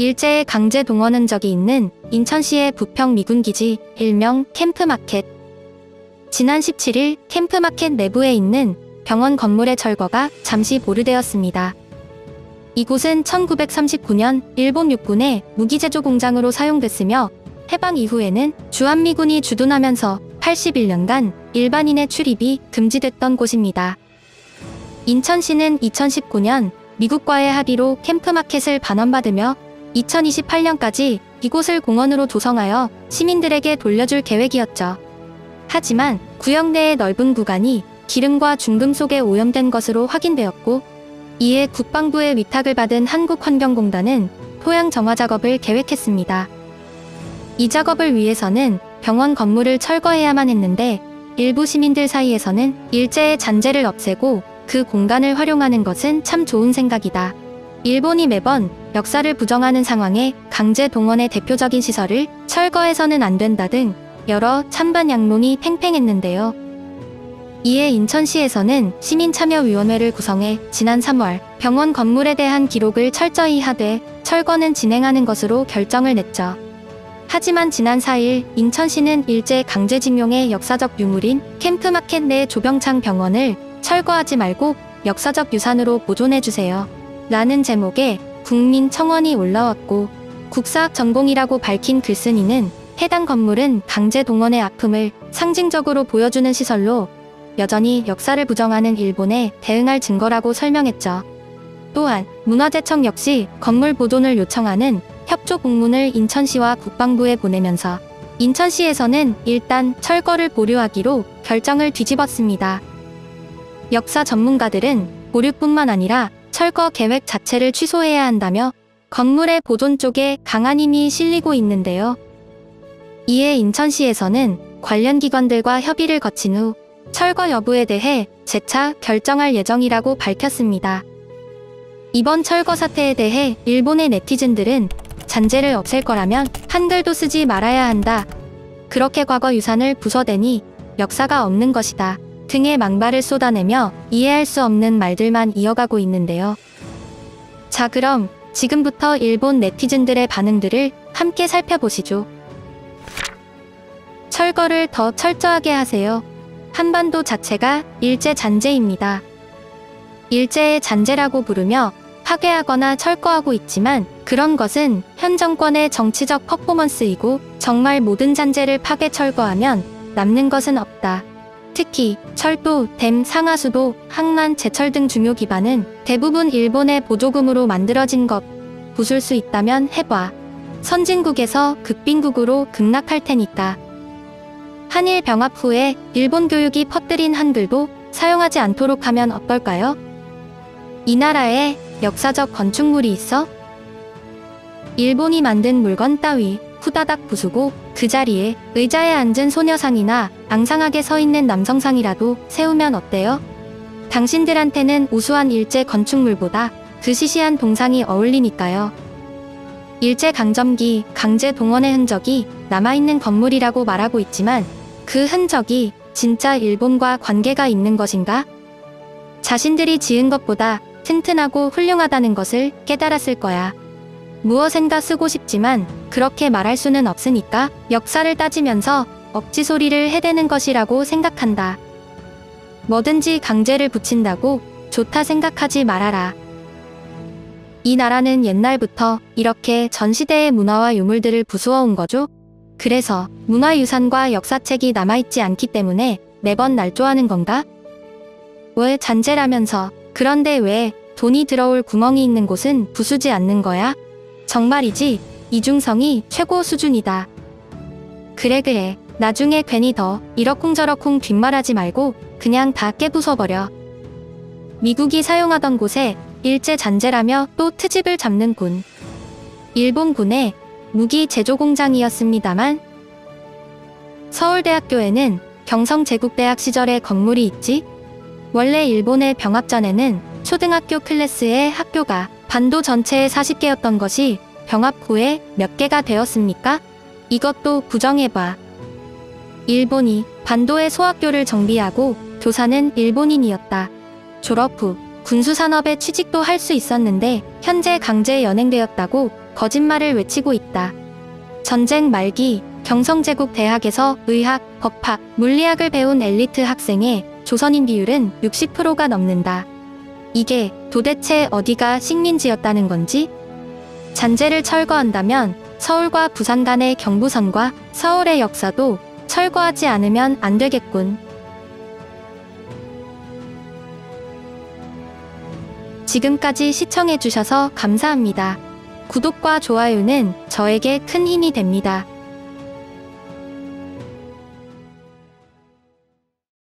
일제의 강제 동원 흔적이 있는 인천시의 부평 미군기지 일명 캠프마켓. 지난 17일 캠프마켓 내부에 있는 병원 건물의 철거가 잠시 보류되었습니다. 이곳은 1939년 일본 육군의 무기제조 공장으로 사용됐으며 해방 이후에는 주한미군이 주둔하면서 81년간 일반인의 출입이 금지됐던 곳입니다. 인천시는 2019년 미국과의 합의로 캠프마켓을 반환받으며 2028년까지 이곳을 공원으로 조성하여 시민들에게 돌려줄 계획이었죠. 하지만 구역 내의 넓은 구간이 기름과 중금속에 오염된 것으로 확인되었고, 이에 국방부의 위탁을 받은 한국환경공단은 토양 정화 작업을 계획했습니다. 이 작업을 위해서는 병원 건물을 철거해야만 했는데, 일부 시민들 사이에서는 일제의 잔재를 없애고 그 공간을 활용하는 것은 참 좋은 생각이다. 일본이 매번 역사를 부정하는 상황에 강제 동원의 대표적인 시설을 철거해서는 안 된다 등 여러 찬반 양론이 팽팽했는데요. 이에 인천시에서는 시민참여위원회를 구성해 지난 3월 병원 건물에 대한 기록을 철저히 하되 철거는 진행하는 것으로 결정을 냈죠. 하지만 지난 4일 인천시는 일제 강제징용의 역사적 유물인 캠프마켓 내 조병창 병원을 철거하지 말고 역사적 유산으로 보존해주세요 라는 제목의 국민청원이 올라왔고, 국사학 전공이라고 밝힌 글쓴이는 해당 건물은 강제 동원의 아픔을 상징적으로 보여주는 시설로 여전히 역사를 부정하는 일본에 대응할 증거라고 설명했죠. 또한 문화재청 역시 건물 보존을 요청하는 협조 공문을 인천시와 국방부에 보내면서 인천시에서는 일단 철거를 보류하기로 결정을 뒤집었습니다. 역사 전문가들은 보류뿐만 아니라 철거 계획 자체를 취소해야 한다며 건물의 보존 쪽에 강한 힘이 실리고 있는데요. 이에 인천시에서는 관련 기관들과 협의를 거친 후 철거 여부에 대해 재차 결정할 예정이라고 밝혔습니다. 이번 철거 사태에 대해 일본의 네티즌들은 잔재를 없앨 거라면 한글도 쓰지 말아야 한다. 그렇게 과거 유산을 부숴대니 역사가 없는 것이다. 등의 망발을 쏟아내며 이해할 수 없는 말들만 이어가고 있는데요. 자, 그럼 지금부터 일본 네티즌들의 반응들을 함께 살펴보시죠. 철거를 더 철저하게 하세요. 한반도 자체가 일제 잔재입니다. 일제의 잔재라고 부르며 파괴하거나 철거하고 있지만 그런 것은 현 정권의 정치적 퍼포먼스이고 정말 모든 잔재를 파괴 철거하면 남는 것은 없다. 특히 철도, 댐, 상하수도, 항만, 제철 등 중요 기반은 대부분 일본의 보조금으로 만들어진 것. 부술 수 있다면 해봐. 선진국에서 극빈국으로 급락할 테니까. 한일 병합 후에 일본 교육이 퍼뜨린 한글도 사용하지 않도록 하면 어떨까요? 이 나라에 역사적 건축물이 있어? 일본이 만든 물건 따위 후다닥 부수고 그 자리에 의자에 앉은 소녀상이나 앙상하게 서 있는 남성상이라도 세우면 어때요? 당신들한테는 우수한 일제 건축물보다 그 시시한 동상이 어울리니까요. 일제강점기 강제 동원의 흔적이 남아있는 건물이라고 말하고 있지만 그 흔적이 진짜 일본과 관계가 있는 것인가? 자신들이 지은 것보다 튼튼하고 훌륭하다는 것을 깨달았을 거야. 무엇인가 쓰고 싶지만 그렇게 말할 수는 없으니까 역사를 따지면서 억지 소리를 해대는 것이라고 생각한다. 뭐든지 강제를 붙인다고 좋다 생각하지 말아라. 이 나라는 옛날부터 이렇게 전 시대의 문화와 유물들을 부수어온 거죠. 그래서 문화유산과 역사책이 남아있지 않기 때문에 매번 날조하는 건가? 왜 잔재라면서 그런데 왜 돈이 들어올 구멍이 있는 곳은 부수지 않는 거야? 정말이지 이중성이 최고 수준이다. 그래 나중에 괜히 더 이러쿵저러쿵 뒷말하지 말고 그냥 다 깨부숴버려. 미국이 사용하던 곳에 일제 잔재라며 또 트집을 잡는군. 일본군의 무기 제조 공장이었습니다만 서울대학교에는 경성제국대학 시절의 건물이 있지. 원래 일본의 병합 전에는 초등학교 클래스의 학교가 반도 전체의 40개였던 것이 병합 후에 몇 개가 되었습니까? 이것도 부정해봐. 일본이 반도의 소학교를 정비하고 교사는 일본인이었다. 졸업 후 군수산업에 취직도 할 수 있었는데 현재 강제 연행되었다고 거짓말을 외치고 있다. 전쟁 말기 경성제국 대학에서 의학, 법학, 물리학을 배운 엘리트 학생의 조선인 비율은 60%가 넘는다. 이게 도대체 어디가 식민지였다는 건지? 잔재를 철거한다면 서울과 부산 간의 경부선과 서울의 역사도 철거하지 않으면 안 되겠군. 지금까지 시청해주셔서 감사합니다. 구독과 좋아요는 저에게 큰 힘이 됩니다.